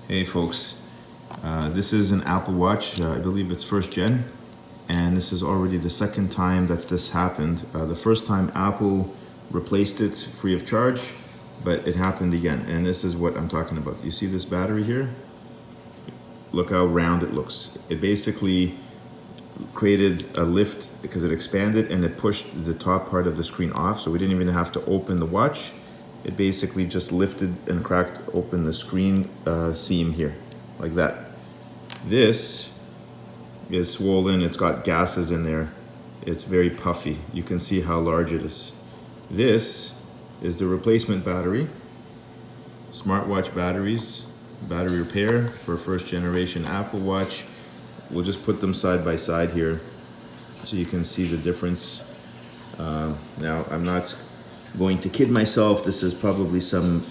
Hey folks, this is an Apple Watch, I believe it's first gen, and this is already the second time this happened. The first time Apple replaced it free of charge, but it happened again, and this is what I'm talking about. You see this battery here? Look how round it looks. It basically created a lift because it expanded and it pushed the top part of the screen off, so we didn't even have to open the watch. It basically just lifted and cracked open the screen seam here, like that. This is swollen, it's got gases in there. It's very puffy. You can see how large it is. This is the replacement battery. Smartwatch batteries, battery repair for first generation Apple Watch. We'll just put them side by side here so you can see the difference. Now, I'm not going to kid myself. This is probably some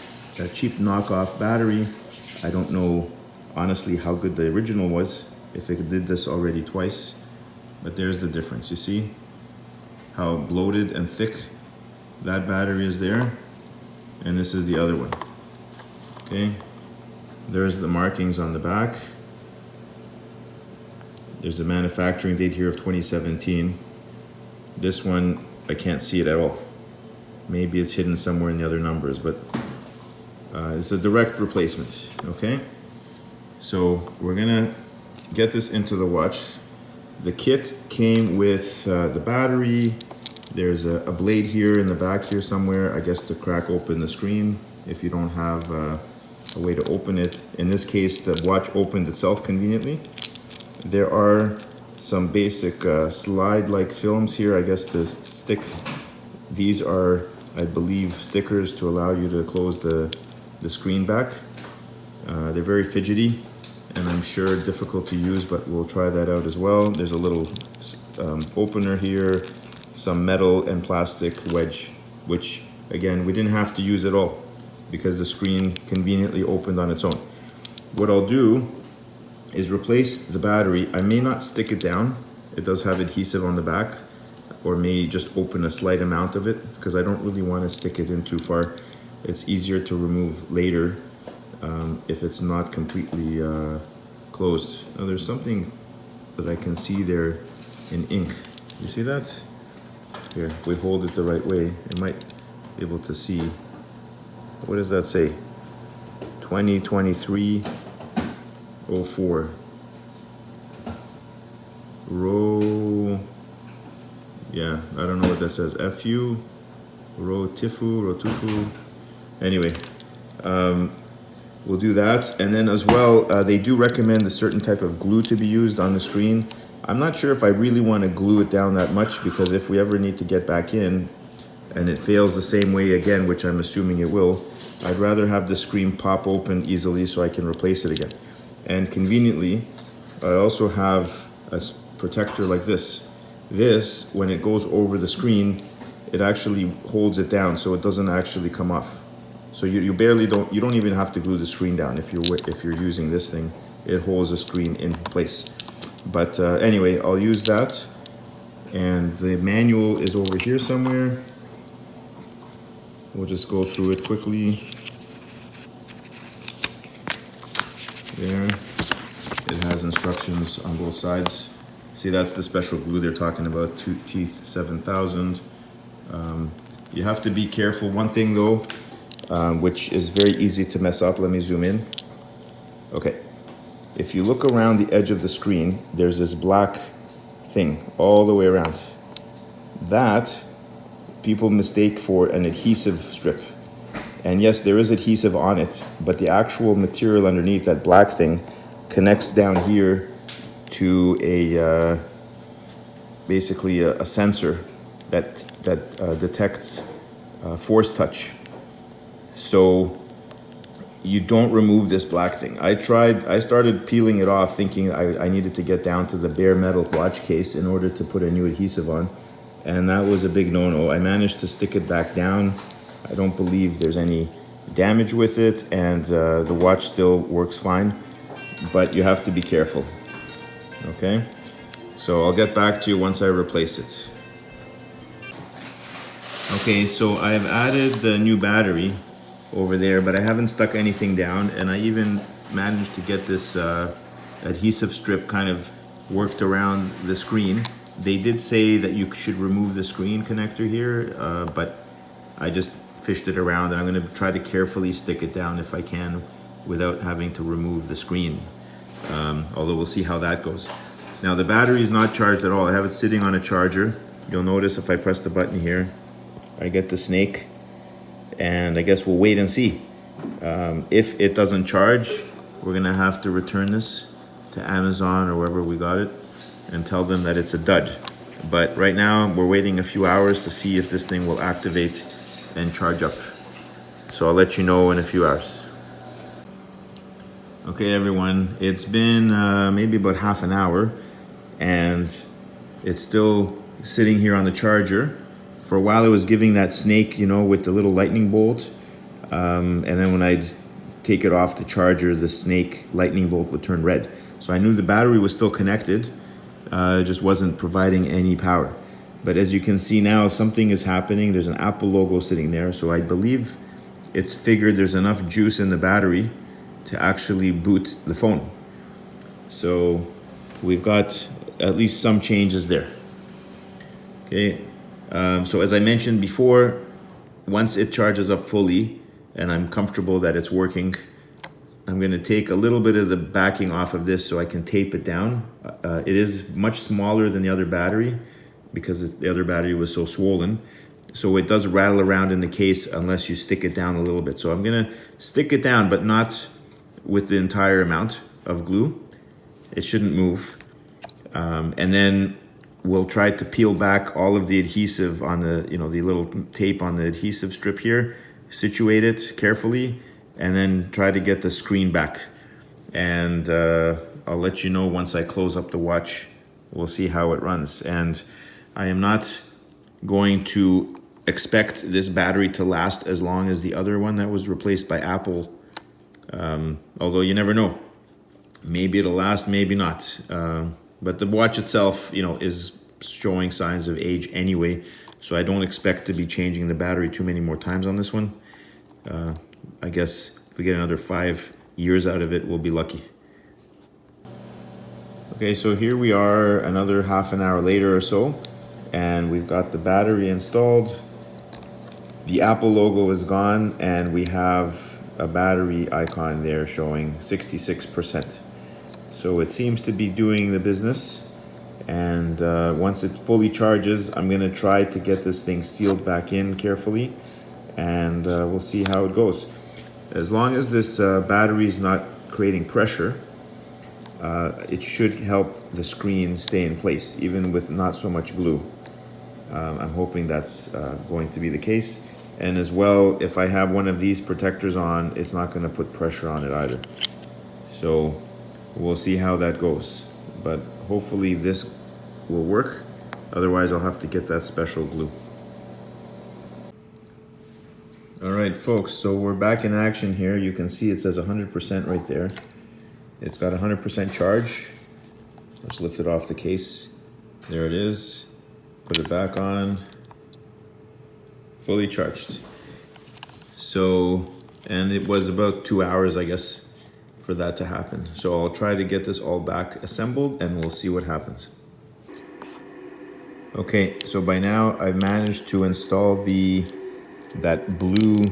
cheap knockoff battery. I don't know honestly how good the original was, if it did this already twice, but there's the difference. You see how bloated and thick that battery is there, and this is the other one. Okay, there's the markings on the back. There's a manufacturing date here of 2017. This one, I can't see it at all. Maybe it's hidden somewhere in the other numbers, but it's a direct replacement, okay? So we're gonna get this into the watch. The kit came with the battery. There's a blade here in the back here somewhere, I guess to crack open the screen if you don't have a way to open it. In this case, the watch opened itself conveniently. There are some basic slide-like films here, I guess, to stick. These are, I believe, stickers to allow you to close the screen back. They're very fidgety and I'm sure difficult to use, but we'll try that out as well. There's a little opener here, some metal and plastic wedge, which again, we didn't have to use at all because the screen conveniently opened on its own. What I'll do is replace the battery. I may not stick it down. It does have adhesive on the back, or may just open a slight amount of it because I don't really want to stick it in too far. It's easier to remove later if it's not completely closed. Now there's something that I can see there in ink. You see that? Here, if we hold it the right way, I might be able to see. What does that say? 2023-04. Row, yeah, I don't know what that says. FU, Rotufu. Anyway, we'll do that. And then as well, they do recommend a certain type of glue to be used on the screen. I'm not sure if I really want to glue it down that much, because if we ever need to get back in and it fails the same way again, which I'm assuming it will, I'd rather have the screen pop open easily so I can replace it again. And conveniently, I also have a protector like this. This, when it goes over the screen, it actually holds it down so it doesn't actually come off. So you don't even have to glue the screen down if you're using this thing. It holds the screen in place. But anyway, I'll use that. And the manual is over here somewhere. We'll just go through it quickly. There. It has instructions on both sides. See, that's the special glue they're talking about, Tooth Teeth 7000. You have to be careful. One thing though, which is very easy to mess up. Let me zoom in. Okay. If you look around the edge of the screen, there's this black thing all the way around. That people mistake for an adhesive strip. And yes, there is adhesive on it, but the actual material underneath, that black thing, connects down here to a basically a sensor that detects force touch. So you don't remove this black thing. I started peeling it off thinking I needed to get down to the bare metal watch case in order to put a new adhesive on, and that was a big no-no. I managed to stick it back down. I don't believe there's any damage with it, and the watch still works fine, but you have to be careful. Okay, so I'll get back to you once I replace it. Okay, so I've added the new battery over there, but I haven't stuck anything down, and I even managed to get this adhesive strip kind of worked around the screen. They did say that you should remove the screen connector here, but I just fished it around, and I'm going to try to carefully stick it down if I can without having to remove the screen, although we'll see how that goes. Now the battery is not charged at all. I have it sitting on a charger. You'll notice if I press the button here, I get the snake, and I guess we'll wait and see. If it doesn't charge, we're gonna have to return this to Amazon or wherever we got it and tell them that it's a dud. But right now we're waiting a few hours to see if this thing will activate and charge up. So I'll let you know in a few hours. Okay everyone, it's been maybe about half an hour and it's still sitting here on the charger. For a while it was giving that snake, you know, with the little lightning bolt. And then when I'd take it off the charger, the snake lightning bolt would turn red. So I knew the battery was still connected, it just wasn't providing any power. But as you can see now, something is happening. There's an Apple logo sitting there. So I believe it's figured there's enough juice in the battery to actually boot the phone. So we've got at least some changes there. Okay, so as I mentioned before, once it charges up fully and I'm comfortable that it's working, I'm going to take a little bit of the backing off of this so I can tape it down. It is much smaller than the other battery because the other battery was so swollen. So it does rattle around in the case unless you stick it down a little bit. So I'm going to stick it down, but not with the entire amount of glue. It shouldn't move. And then we'll try to peel back all of the adhesive on the, you know, the little tape on the adhesive strip here, situate it carefully, and then try to get the screen back. And I'll let you know once I close up the watch. We'll see how it runs. And I am not going to expect this battery to last as long as the other one that was replaced by Apple. Although you never know. Maybe it'll last, maybe not. But the watch itself, you know, is showing signs of age anyway. So I don't expect to be changing the battery too many more times on this one. I guess if we get another 5 years out of it, we'll be lucky. Okay, so here we are another half an hour later or so, and we've got the battery installed. The Apple logo is gone, and we have a battery icon there showing 66%. So it seems to be doing the business. And once it fully charges, I'm gonna try to get this thing sealed back in carefully, and we'll see how it goes. As long as this battery is not creating pressure, it should help the screen stay in place, even with not so much glue. I'm hoping that's going to be the case. And as well, if I have one of these protectors on, it's not gonna put pressure on it either. So we'll see how that goes. But hopefully this will work. Otherwise, I'll have to get that special glue. All right, folks, so we're back in action here. You can see it says 100% right there. It's got 100% charge. Let's lift it off the case. There it is. Put it back on. Fully charged. So, and it was about 2 hours, I guess, for that to happen. So I'll try to get this all back assembled and we'll see what happens. Okay, so by now I've managed to install that blue,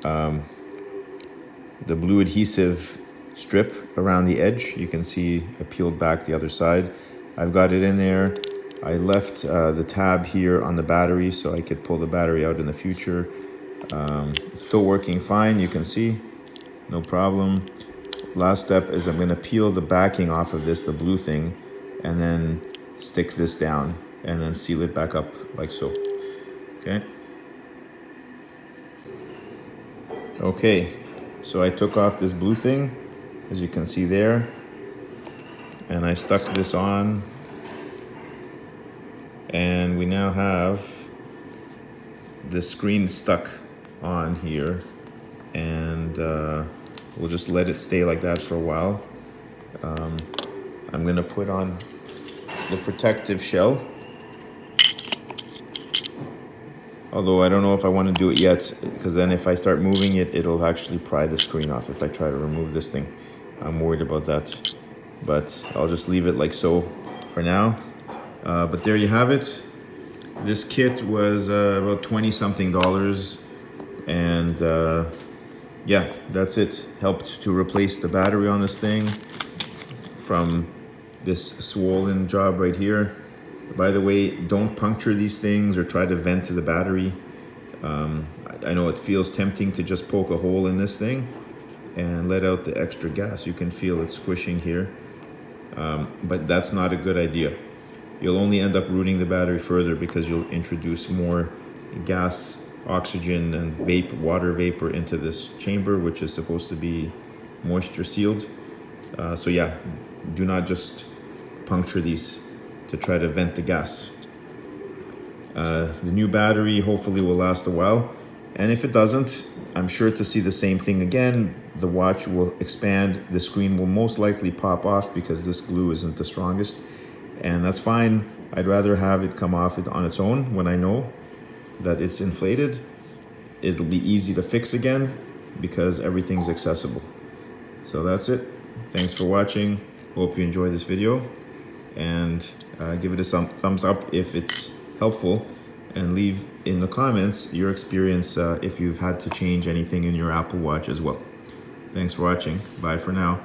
the blue adhesive strip around the edge. You can see I peeled back the other side. I've got it in there. I left the tab here on the battery so I could pull the battery out in the future. It's still working fine, you can see, no problem. Last step is I'm gonna peel the backing off of this, the blue thing, and then stick this down and then seal it back up like so, okay? Okay, so I took off this blue thing, as you can see there, and I stuck this on, and we now have the screen stuck on here, and we'll just let it stay like that for a while. I'm gonna put on the protective shell, although I don't know if I want to do it yet, because then if I start moving it, it'll actually pry the screen off if I try to remove this thing. I'm worried about that. But I'll just leave it like so for now. But there you have it. This kit was about 20 something dollars, and yeah, that's it. Helped to replace the battery on this thing from this swollen job right here. By the way, don't puncture these things or try to vent to the battery. I know it feels tempting to just poke a hole in this thing and let out the extra gas. You can feel it squishing here, but that's not a good idea. You'll only end up ruining the battery further because you'll introduce more gas, oxygen, and water vapor into this chamber, which is supposed to be moisture sealed. So yeah, do not just puncture these to try to vent the gas. The new battery hopefully will last a while, and if it doesn't, I'm sure to see the same thing again. The watch will expand, the screen will most likely pop off because this glue isn't the strongest, and that's fine. I'd rather have it come off on its own when I know that it's inflated. It'll be easy to fix again because everything's accessible. So that's it. Thanks for watching. Hope you enjoyed this video, and give it a thumbs up if it's helpful, and leave in the comments your experience if you've had to change anything in your Apple Watch as well. Thanks for watching. Bye for now.